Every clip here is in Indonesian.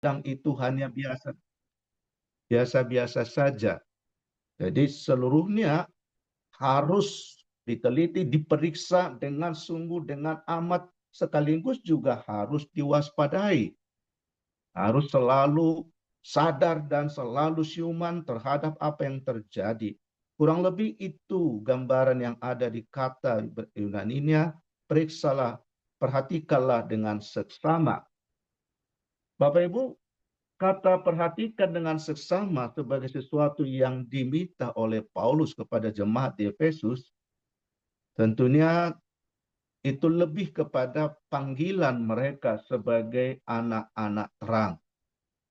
yang itu hanya biasa-biasa saja. Jadi seluruhnya harus diteliti, diperiksa dengan sungguh, dengan amat, sekaligus juga harus diwaspadai. Harus selalu sadar dan selalu siuman terhadap apa yang terjadi. Kurang lebih itu gambaran yang ada di kata Yunaninya, periksalah, perhatikanlah dengan seksama. Bapak Ibu, kata perhatikan dengan seksama sebagai sesuatu yang diminta oleh Paulus kepada jemaat di Efesus, tentunya itu lebih kepada panggilan mereka sebagai anak-anak terang.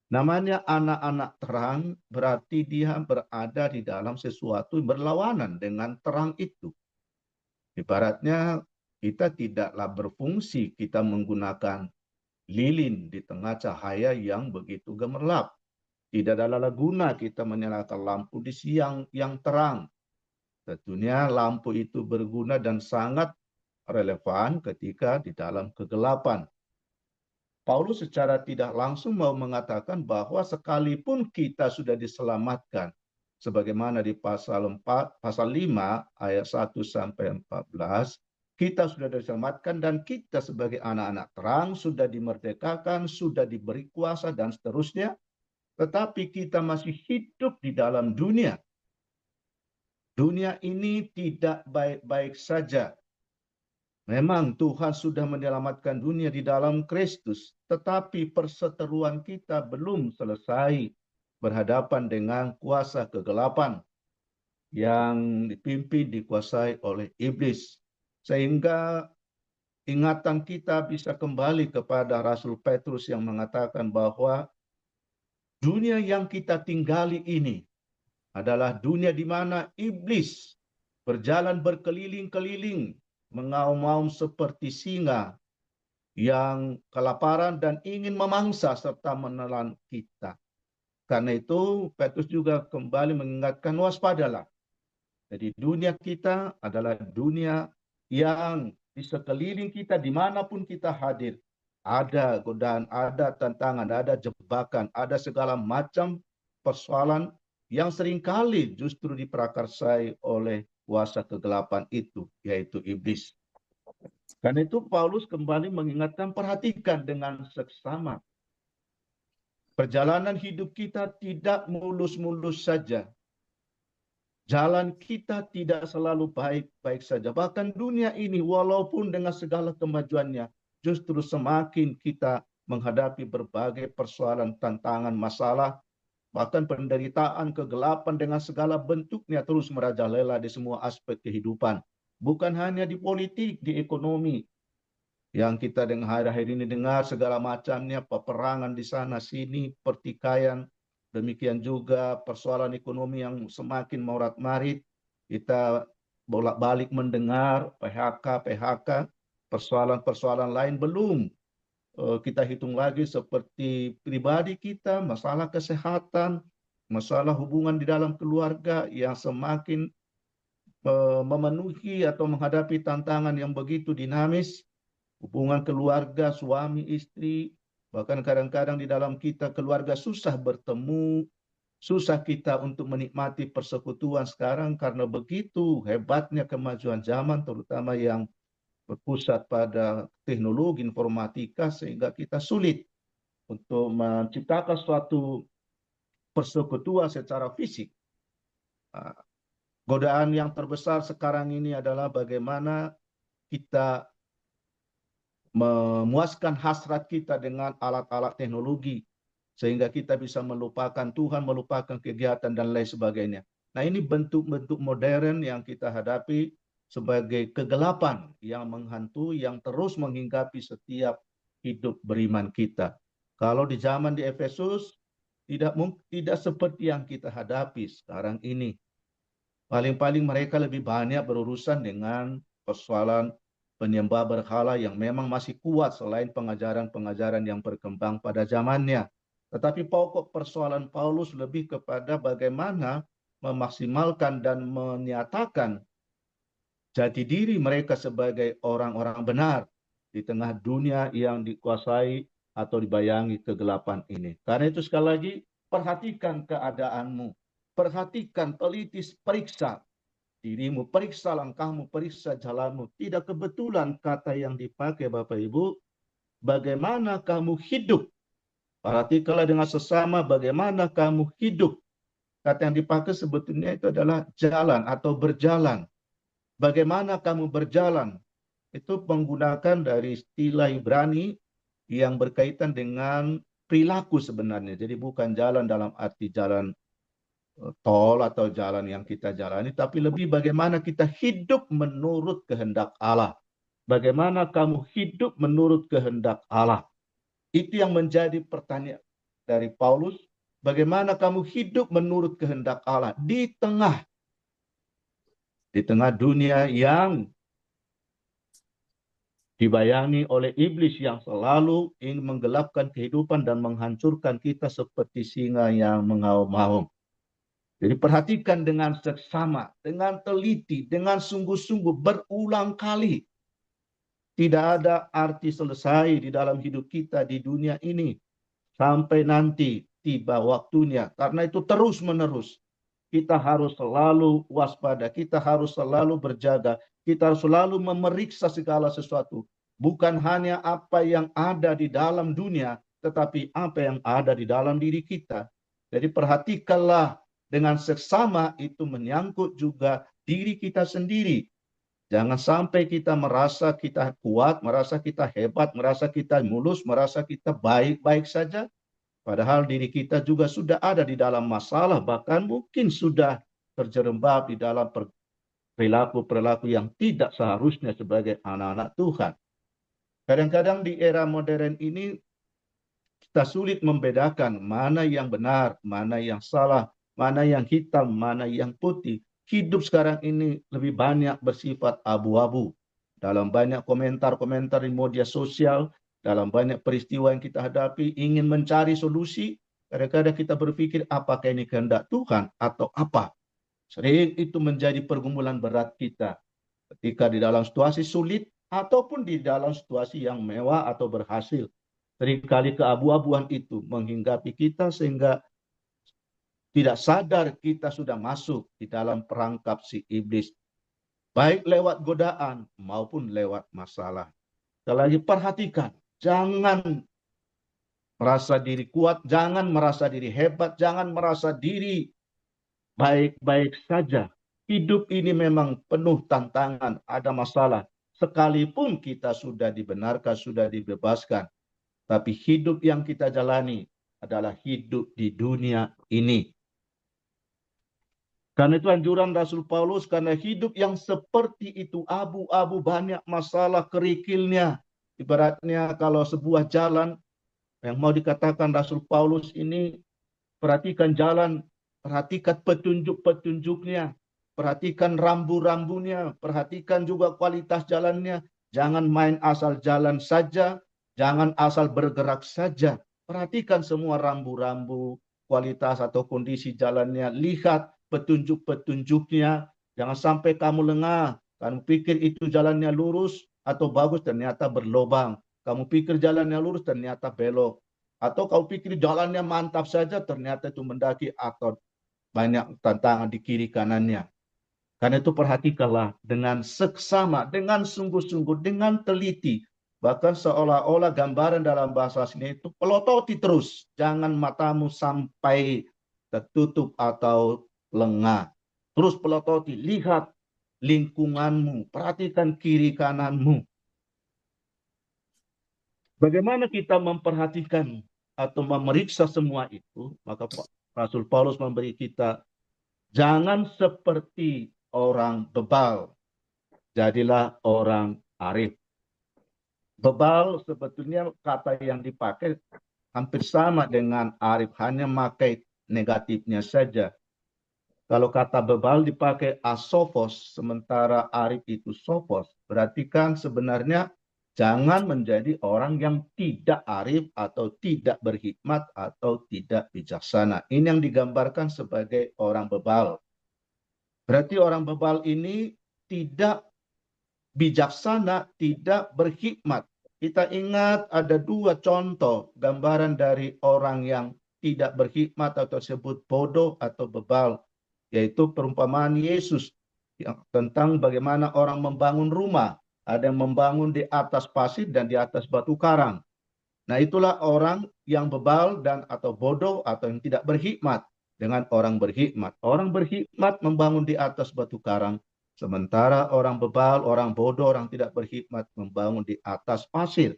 Namanya anak-anak terang berarti dia berada di dalam sesuatu berlawanan dengan terang itu. Ibaratnya kita tidaklah berfungsi, kita menggunakan lilin di tengah cahaya yang begitu gemerlap. Tidak ada guna kita menyalakan lampu di siang yang terang. Tentunya lampu itu berguna dan sangat relevan ketika di dalam kegelapan. Paulus secara tidak langsung mau mengatakan bahwa sekalipun kita sudah diselamatkan, sebagaimana di pasal 5 ayat 1 sampai 14, kita sudah diselamatkan dan kita sebagai anak-anak terang sudah dimerdekakan, sudah diberi kuasa dan seterusnya, tetapi kita masih hidup di dalam dunia. Dunia ini tidak baik-baik saja. Memang Tuhan sudah menyelamatkan dunia di dalam Kristus, tetapi perseteruan kita belum selesai berhadapan dengan kuasa kegelapan yang dipimpin, dikuasai oleh iblis. Sehingga ingatan kita bisa kembali kepada Rasul Petrus yang mengatakan bahwa dunia yang kita tinggali ini adalah dunia di mana iblis berjalan berkeliling-keliling, mengaum-ngaum seperti singa yang kelaparan dan ingin memangsa serta menelan kita. Karena itu, Petrus juga kembali mengingatkan waspadalah. Jadi dunia kita adalah dunia yang di sekeliling kita, dimanapun kita hadir, ada godaan, ada tantangan, ada jebakan, ada segala macam persoalan yang seringkali justru diprakarsai oleh kuasa kegelapan itu, yaitu iblis. Karena itu Paulus kembali mengingatkan, perhatikan dengan seksama. Perjalanan hidup kita tidak mulus-mulus saja. Jalan kita tidak selalu baik-baik saja. Bahkan dunia ini walaupun dengan segala kemajuannya, justru semakin kita menghadapi berbagai persoalan, tantangan, masalah, bahkan penderitaan, kegelapan dengan segala bentuknya terus merajalela di semua aspek kehidupan. Bukan hanya di politik, di ekonomi, yang kita akhir-akhir ini dengar segala macamnya, peperangan di sana sini, pertikaian, demikian juga persoalan ekonomi yang semakin morat-marit. Kita bolak-balik mendengar PHK, persoalan-persoalan lain belum kita hitung lagi seperti pribadi kita, masalah kesehatan, masalah hubungan di dalam keluarga yang semakin memenuhi atau menghadapi tantangan yang begitu dinamis, hubungan keluarga, suami, istri, bahkan kadang-kadang di dalam kita keluarga susah bertemu, susah kita untuk menikmati persekutuan sekarang karena begitu hebatnya kemajuan zaman, terutama yang berpusat pada teknologi informatika, sehingga kita sulit untuk menciptakan suatu persekutuan secara fisik. Godaan yang terbesar sekarang ini adalah bagaimana kita memuaskan hasrat kita dengan alat-alat teknologi sehingga kita bisa melupakan Tuhan, melupakan kegiatan dan lain sebagainya. Nah, ini bentuk-bentuk modern yang kita hadapi sebagai kegelapan yang menghantui, yang terus menghinggapi setiap hidup beriman kita. Kalau di zaman di Efesus tidak seperti yang kita hadapi sekarang ini. Paling-paling mereka lebih banyak berurusan dengan persoalan penyembah berhala yang memang masih kuat selain pengajaran-pengajaran yang berkembang pada zamannya. Tetapi pokok persoalan Paulus lebih kepada bagaimana memaksimalkan dan menyatakan jati diri mereka sebagai orang-orang benar di tengah dunia yang dikuasai atau dibayangi kegelapan ini. Karena itu sekali lagi, perhatikan keadaanmu. Perhatikan, teliti, periksa dirimu, periksa langkahmu, periksa jalanmu. Tidak kebetulan kata yang dipakai Bapak Ibu, bagaimana kamu hidup. Perhatikanlah dengan sesama bagaimana kamu hidup. Kata yang dipakai sebetulnya itu adalah jalan atau berjalan. Bagaimana kamu berjalan? Itu menggunakan dari istilah Ibrani yang berkaitan dengan perilaku sebenarnya. Jadi bukan jalan dalam arti jalan tol atau jalan yang kita jalani, tapi lebih bagaimana kita hidup menurut kehendak Allah. Bagaimana kamu hidup menurut kehendak Allah. Itu yang menjadi pertanyaan dari Paulus. Bagaimana kamu hidup menurut kehendak Allah di tengah dunia yang dibayangi oleh iblis yang selalu ingin menggelapkan kehidupan dan menghancurkan kita seperti singa yang mengaum-ngaum. Jadi perhatikan dengan seksama, dengan teliti, dengan sungguh-sungguh berulang kali. Tidak ada arti selesai di dalam hidup kita di dunia ini sampai nanti tiba waktunya. Karena itu terus-menerus kita harus selalu waspada, kita harus selalu berjaga, kita harus selalu memeriksa segala sesuatu. Bukan hanya apa yang ada di dalam dunia, tetapi apa yang ada di dalam diri kita. Jadi perhatikanlah dengan seksama, itu menyangkut juga diri kita sendiri. Jangan sampai kita merasa kita kuat, merasa kita hebat, merasa kita mulus, merasa kita baik-baik saja. Padahal diri kita juga sudah ada di dalam masalah, bahkan mungkin sudah terjerembab di dalam perilaku-perilaku yang tidak seharusnya sebagai anak-anak Tuhan. Kadang-kadang di era modern ini, kita sulit membedakan mana yang benar, mana yang salah, mana yang hitam, mana yang putih. Hidup sekarang ini lebih banyak bersifat abu-abu. Dalam banyak komentar-komentar di media sosial, dalam banyak peristiwa yang kita hadapi, ingin mencari solusi, kadang-kadang kita berpikir apakah ini kehendak Tuhan atau apa. Sering itu menjadi pergumulan berat kita ketika di dalam situasi sulit ataupun di dalam situasi yang mewah atau berhasil. Seringkali keabu-abuan itu menghinggapi kita sehingga tidak sadar kita sudah masuk di dalam perangkap si iblis. Baik lewat godaan maupun lewat masalah. Sekali lagi perhatikan, jangan merasa diri kuat, jangan merasa diri hebat, jangan merasa diri baik-baik saja. Hidup ini memang penuh tantangan, ada masalah. Sekalipun kita sudah dibenarkan, sudah dibebaskan. Tapi hidup yang kita jalani adalah hidup di dunia ini. Karena itu anjuran Rasul Paulus, karena hidup yang seperti itu abu-abu, banyak masalah kerikilnya. Ibaratnya kalau sebuah jalan yang mau dikatakan Rasul Paulus ini, perhatikan jalan, perhatikan petunjuk-petunjuknya, perhatikan rambu-rambunya, perhatikan juga kualitas jalannya. Jangan main asal jalan saja, jangan asal bergerak saja. Perhatikan semua rambu-rambu, kualitas atau kondisi jalannya. Lihat petunjuk-petunjuknya. Jangan sampai kamu lengah. Kamu pikir itu jalannya lurus atau bagus, ternyata berlobang. Kamu pikir jalannya lurus, ternyata belok. Atau kau pikir jalannya mantap saja, ternyata itu mendaki atau banyak tantangan di kiri kanannya. Karena itu perhatikanlah dengan seksama, dengan sungguh-sungguh, dengan teliti. Bahkan seolah-olah gambaran dalam bahasa sini itu pelototi terus. Jangan matamu sampai tertutup atau lengah. Terus pelototi, lihat lingkunganmu, perhatikan kiri kananmu. Bagaimana kita memperhatikan atau memeriksa semua itu? Maka Rasul Paulus memberi kita, jangan seperti orang bebal, jadilah orang arif. Bebal sebetulnya kata yang dipakai hampir sama dengan arif, hanya pakai negatifnya saja. Kalau kata bebal dipakai asofos, sementara arif itu sofos. Berarti kan sebenarnya jangan menjadi orang yang tidak arif atau tidak berhikmat atau tidak bijaksana. Ini yang digambarkan sebagai orang bebal. Berarti orang bebal ini tidak bijaksana, tidak berhikmat. kita ingat ada dua contoh gambaran dari orang yang tidak berhikmat atau disebut bodoh atau bebal, yaitu perumpamaan Yesus yang tentang bagaimana orang membangun rumah. Ada yang membangun di atas pasir dan di atas batu karang. Nah, itulah orang yang bebal dan atau bodoh atau yang tidak berhikmat dengan orang berhikmat. Orang berhikmat membangun di atas batu karang, sementara orang bebal, orang bodoh, orang tidak berhikmat membangun di atas pasir.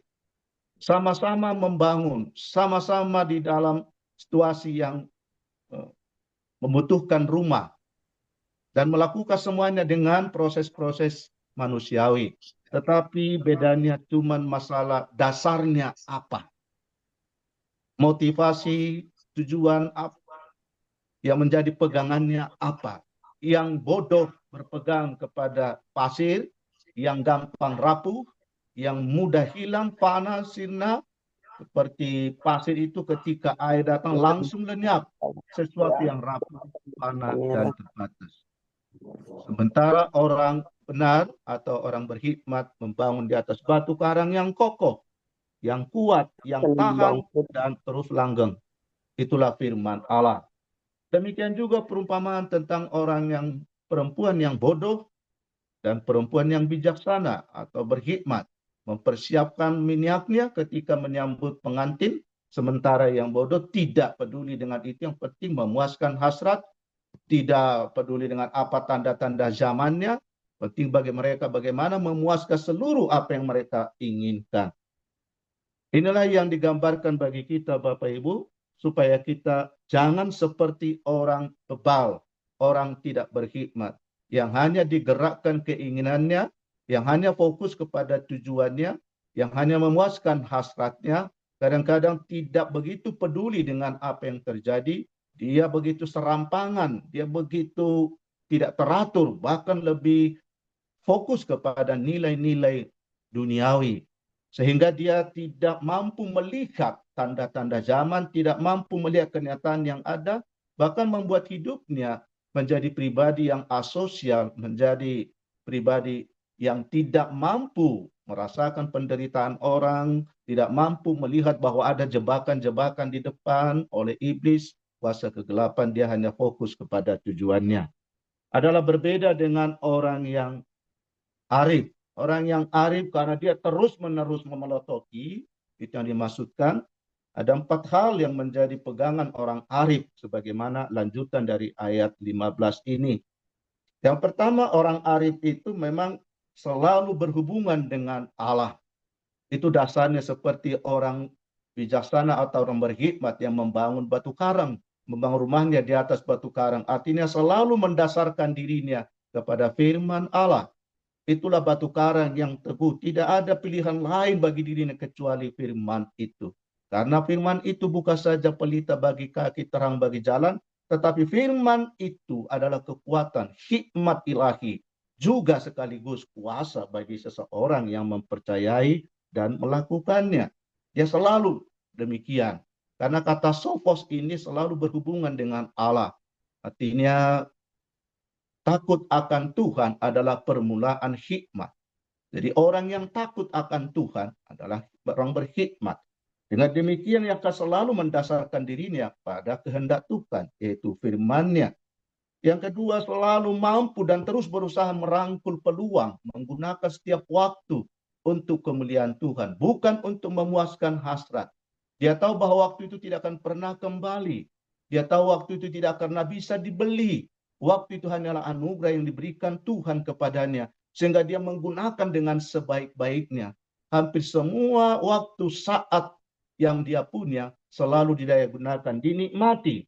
Sama-sama membangun, sama-sama di dalam situasi yang membutuhkan rumah dan melakukan semuanya dengan proses-proses manusiawi. Tetapi bedanya cuma masalah dasarnya apa. Motivasi, tujuan apa, yang menjadi pegangannya apa. Yang bodoh berpegang kepada pasir, yang gampang rapuh, yang mudah hilang, panas, sirna, seperti pasir itu ketika air datang langsung lenyap, sesuatu yang rapuh, panas, dan terbatas. Sementara orang benar atau orang berhikmat membangun di atas batu karang yang kokoh, yang kuat, yang tahan, dan terus langgeng. Itulah firman Allah. Demikian juga perumpamaan tentang orang yang perempuan yang bodoh dan perempuan yang bijaksana atau berhikmat. Mempersiapkan minyaknya ketika menyambut pengantin, sementara yang bodoh tidak peduli dengan itu, yang penting memuaskan hasrat, tidak peduli dengan apa tanda-tanda zamannya, penting bagi mereka bagaimana memuaskan seluruh apa yang mereka inginkan. Inilah yang digambarkan bagi kita Bapak Ibu, supaya kita jangan seperti orang bebal, orang tidak berhikmat, yang hanya digerakkan keinginannya, yang hanya fokus kepada tujuannya, yang hanya memuaskan hasratnya, kadang-kadang tidak begitu peduli dengan apa yang terjadi, dia begitu serampangan, dia begitu tidak teratur, bahkan lebih fokus kepada nilai-nilai duniawi. Sehingga dia tidak mampu melihat tanda-tanda zaman, tidak mampu melihat kenyataan yang ada, bahkan membuat hidupnya menjadi pribadi yang asosial, menjadi pribadi yang tidak mampu merasakan penderitaan orang, tidak mampu melihat bahwa ada jebakan-jebakan di depan oleh iblis, kuasa kegelapan. Dia hanya fokus kepada tujuannya. Adalah berbeda dengan orang yang arif. Orang yang arif karena dia terus-menerus memelototi, itu yang dimaksudkan. Ada 4 hal yang menjadi pegangan orang arif, sebagaimana lanjutan dari ayat 15 ini. Yang pertama, orang arif itu memang selalu berhubungan dengan Allah. Itu dasarnya seperti orang bijaksana atau orang berhikmat yang membangun batu karang, membangun rumahnya di atas batu karang. Artinya selalu mendasarkan dirinya kepada firman Allah. Itulah batu karang yang teguh. Tidak ada pilihan lain bagi dirinya kecuali firman itu. Karena firman itu bukan saja pelita bagi kaki, terang bagi jalan, tetapi firman itu adalah kekuatan, hikmat ilahi, juga sekaligus kuasa bagi seseorang yang mempercayai dan melakukannya. Ya selalu demikian. Karena kata sophos ini selalu berhubungan dengan Allah. Artinya takut akan Tuhan adalah permulaan hikmat. Jadi orang yang takut akan Tuhan adalah orang berhikmat. Dengan demikian yang akan selalu mendasarkan dirinya pada kehendak Tuhan, yaitu firman-Nya. Yang kedua, selalu mampu dan terus berusaha merangkul peluang, menggunakan setiap waktu untuk kemuliaan Tuhan, bukan untuk memuaskan hasrat. Dia tahu bahwa waktu itu tidak akan pernah kembali. Dia tahu waktu itu tidak akan bisa dibeli. Waktu itu hanyalah anugerah yang diberikan Tuhan kepadanya, sehingga dia menggunakan dengan sebaik-baiknya. Hampir semua waktu saat yang dia punya selalu didaya gunakan, dinikmati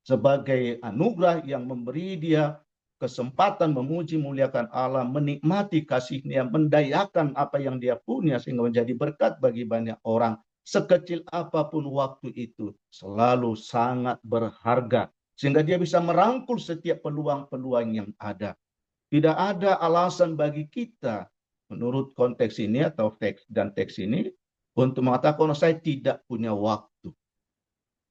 sebagai anugerah yang memberi dia kesempatan memuji muliakan Allah, menikmati kasih-Nya, mendayakan apa yang dia punya sehingga menjadi berkat bagi banyak orang. Sekecil apapun waktu itu selalu sangat berharga, sehingga dia bisa merangkul setiap peluang-peluang yang ada. Tidak ada alasan bagi kita menurut konteks ini atau teks ini untuk mengatakan saya tidak punya waktu.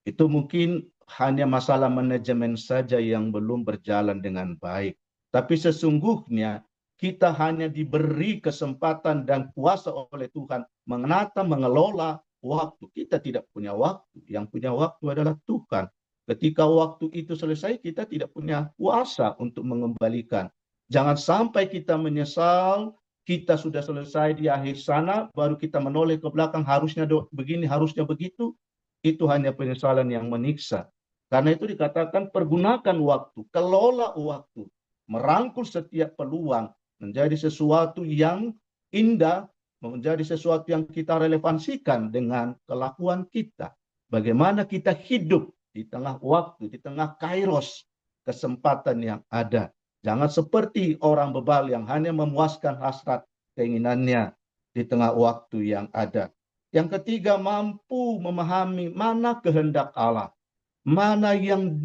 Itu mungkin hanya masalah manajemen saja yang belum berjalan dengan baik. Tapi sesungguhnya kita hanya diberi kesempatan dan kuasa oleh Tuhan menata, mengelola waktu. Kita tidak punya waktu. Yang punya waktu adalah Tuhan. Ketika waktu itu selesai, kita tidak punya kuasa untuk mengembalikan. Jangan sampai kita menyesal, kita sudah selesai di akhir sana, baru kita menoleh ke belakang, harusnya begini, harusnya begitu. Itu hanya penyesalan yang menyiksa. Karena itu dikatakan pergunakan waktu, kelola waktu, merangkul setiap peluang, menjadi sesuatu yang indah, menjadi sesuatu yang kita relevansikan dengan kelakuan kita. Bagaimana kita hidup di tengah waktu, di tengah kairos, kesempatan yang ada. Jangan seperti orang bebal yang hanya memuaskan hasrat keinginannya di tengah waktu yang ada. Yang ketiga, mampu memahami mana kehendak Allah, mana yang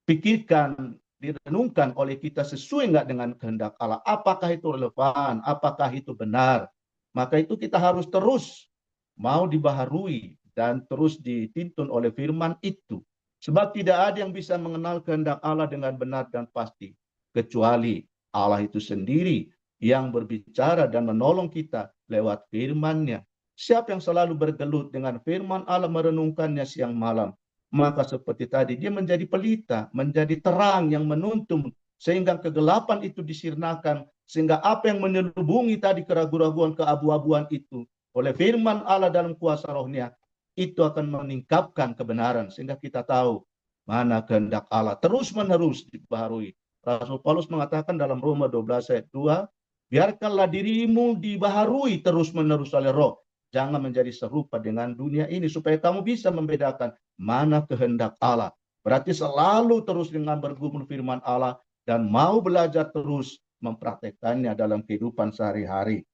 dipikirkan, direnungkan oleh kita sesuai nggak dengan kehendak Allah. Apakah itu relevan? Apakah itu benar? Maka itu kita harus terus mau dibaharui dan terus dituntun oleh firman itu. Sebab tidak ada yang bisa mengenal kehendak Allah dengan benar dan pasti, kecuali Allah itu sendiri yang berbicara dan menolong kita lewat firman-Nya. Siapa yang selalu bergelut dengan firman Allah, merenungkannya siang malam, maka seperti tadi dia menjadi pelita, menjadi terang yang menuntun, sehingga kegelapan itu disirnakan, sehingga apa yang menyelubungi tadi keraguan-raguan, keabu-abuan itu, oleh firman Allah dalam kuasa Roh-Nya, itu akan meningkatkan kebenaran, sehingga kita tahu mana kehendak Allah, terus-menerus dibaharui. Rasul Paulus mengatakan dalam Roma 12 ayat 2, biarkanlah dirimu dibaharui terus-menerus oleh Roh. Jangan menjadi serupa dengan dunia ini, supaya kamu bisa membedakan mana kehendak Allah. Berarti selalu terus dengan bergumul firman Allah dan mau belajar terus mempraktekannya dalam kehidupan sehari-hari.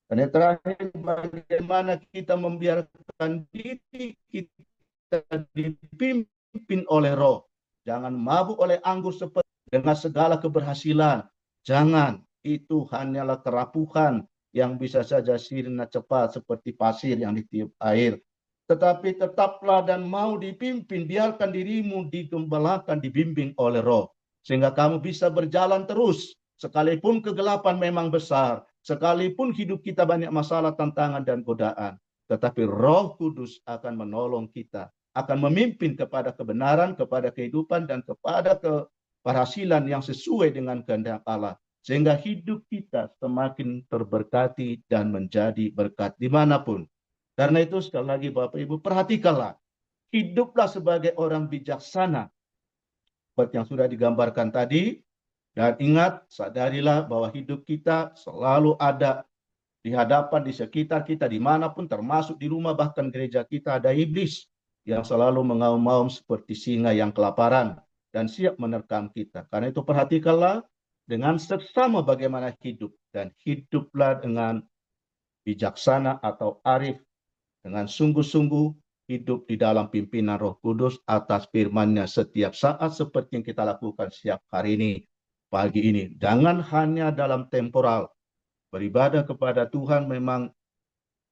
Dan yang terakhir, bagaimana kita membiarkan diri kita dipimpin oleh Roh. Jangan mabuk oleh anggur seperti dengan segala keberhasilan. Jangan, itu hanyalah kerapuhan yang bisa saja sirna cepat seperti pasir yang ditiup air. Tetapi tetaplah dan mau dipimpin, biarkan dirimu digembalakan, dibimbing oleh Roh, sehingga kamu bisa berjalan terus, sekalipun kegelapan memang besar, sekalipun hidup kita banyak masalah, tantangan, dan godaan, tetapi Roh Kudus akan menolong kita, akan memimpin kepada kebenaran, kepada kehidupan, dan kepada keberhasilan yang sesuai dengan kehendak Allah, sehingga hidup kita semakin terberkati dan menjadi berkat dimanapun. Karena itu sekali lagi Bapak Ibu, perhatikanlah, hiduplah sebagai orang bijaksana, seperti yang sudah digambarkan tadi, dan ingat, sadarilah bahwa hidup kita selalu ada di hadapan, di sekitar kita, dimanapun, termasuk di rumah, bahkan gereja kita, ada iblis yang selalu mengaum-ngaum seperti singa yang kelaparan dan siap menerkam kita. Karena itu perhatikanlah dengan seksama bagaimana hidup, dan hiduplah dengan bijaksana atau arif, dengan sungguh-sungguh hidup di dalam pimpinan Roh Kudus atas firman-Nya setiap saat, seperti yang kita lakukan setiap hari ini, pagi ini. Jangan hanya dalam temporal. Beribadah kepada Tuhan memang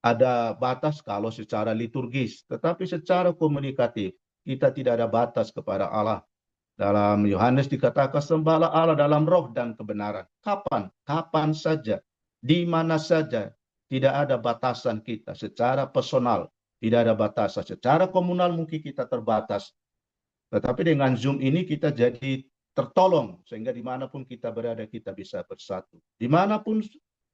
ada batas kalau secara liturgis, tetapi secara komunikatif kita tidak ada batas kepada Allah. Dalam Yohanes dikatakan, sembahlah Allah dalam roh dan kebenaran. Kapan? Kapan saja, di mana saja. Tidak ada batasan kita secara personal, tidak ada batasan. Secara komunal mungkin kita terbatas, tetapi dengan Zoom ini kita jadi tertolong, sehingga dimanapun kita berada kita bisa bersatu. Dimanapun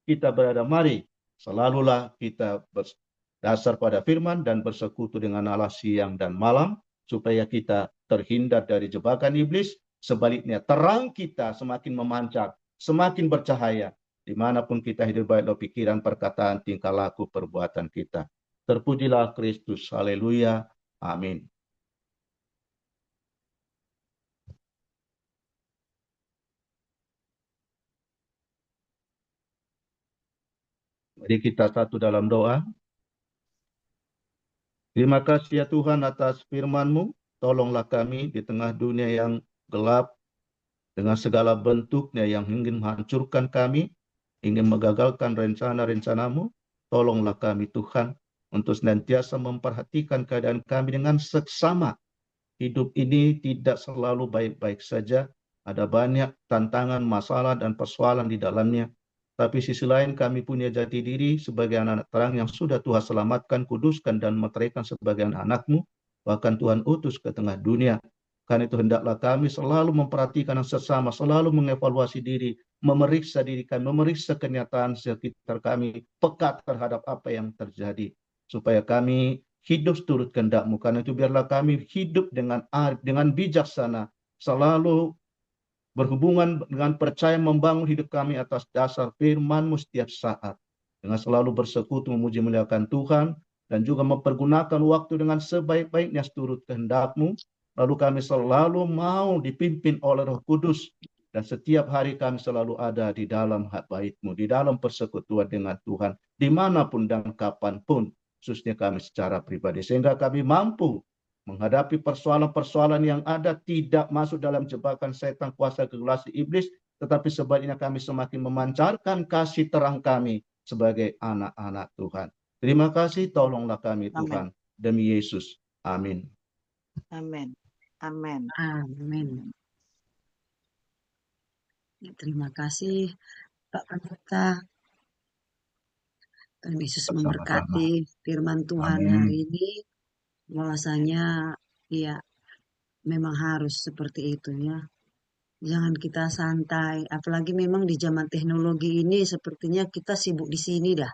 kita berada, mari selalulah kita berdasar pada firman dan bersekutu dengan Allah siang dan malam, supaya kita terhindar dari jebakan iblis. Sebaliknya, terang kita semakin memancar, semakin bercahaya, dimanapun kita hidup, baik lo pikiran, perkataan, tingkah laku, perbuatan kita. Terpujilah Kristus, haleluya, amin. Mari kita satu dalam doa. Terima kasih ya Tuhan atas firman-Mu. Tolonglah kami di tengah dunia yang gelap, dengan segala bentuknya yang ingin menghancurkan kami, ingin mengagalkan rencana-rencana-Mu. Tolonglah kami Tuhan untuk senantiasa memperhatikan keadaan kami dengan seksama. Hidup ini tidak selalu baik-baik saja. Ada banyak tantangan, masalah, dan persoalan di dalamnya. Tapi sisi lain kami punya jati diri sebagai anak-anak terang yang sudah Tuhan selamatkan, kuduskan, dan meteraikan sebagai anak-anak-Mu. Bahkan Tuhan utus ke tengah dunia. Karena itu hendaklah kami selalu memperhatikan yang sesama, selalu mengevaluasi diri, memeriksa diri kami, memeriksa kenyataan sekitar kami, peka terhadap apa yang terjadi. Supaya kami hidup seturut kehendak-Mu. Karena itu biarlah kami hidup dengan arif, dengan bijaksana, selalu berhubungan dengan percaya membangun hidup kami atas dasar firman-Mu setiap saat. Dengan selalu bersekutu memuji muliakan Tuhan, dan juga mempergunakan waktu dengan sebaik-baiknya seturut kehendak-Mu. Lalu kami selalu mau dipimpin oleh Roh Kudus, dan setiap hari kami selalu ada di dalam hak bait-Mu, di dalam persekutuan dengan Tuhan, dimanapun dan kapanpun, khususnya kami secara pribadi. Sehingga kami mampu menghadapi persoalan-persoalan yang ada, tidak masuk dalam jebakan setan, kuasa kegelapan iblis, tetapi sebaliknya kami semakin memancarkan kasih terang kami sebagai anak-anak Tuhan. Terima kasih, tolonglah kami Amin. Tuhan, demi Yesus. Amin. Amin. Amin. Amin. Terima kasih Pak Pendeta. Tuhan Yesus memberkati firman Tuhan hari ini. Bahwasanya ya memang harus seperti itu ya. Jangan kita santai, apalagi memang di zaman teknologi ini sepertinya kita sibuk di sini dah.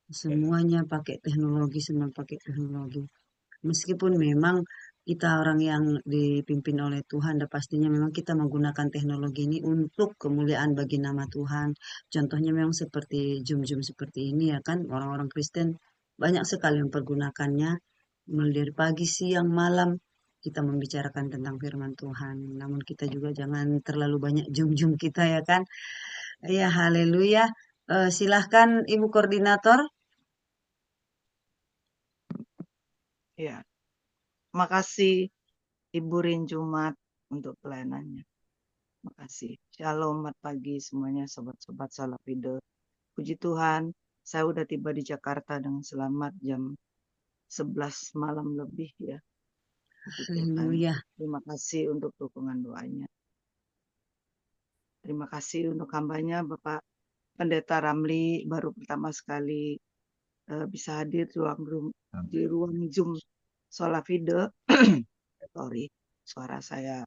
Semuanya pakai teknologi, semua pakai teknologi. Meskipun memang kita orang yang dipimpin oleh Tuhan, dan pastinya memang kita menggunakan teknologi ini untuk kemuliaan bagi nama Tuhan. Contohnya memang seperti Zoom-Zoom seperti ini ya kan, orang-orang Kristen banyak sekali mempergunakannya. Mulai dari pagi, siang, malam kita membicarakan tentang firman Tuhan. Namun kita juga jangan terlalu banyak Zoom-Zoom kita ya kan. Ya, haleluya. Silahkan Ibu Koordinator. Ya. Makasih Ibu Rin Jumat untuk pelayanannya. Makasih. Shalom, selamat pagi semuanya sobat-sobat Salafide. Puji Tuhan, saya udah tiba di Jakarta dengan selamat jam 11 malam lebih ya. Puji Tuhan. Haleluya. Terima kasih untuk dukungan doanya. Terima kasih untuk hambanya Bapak Pendeta Ramli, baru pertama sekali bisa hadir di ruang Zoom Salafide. Sorry, suara saya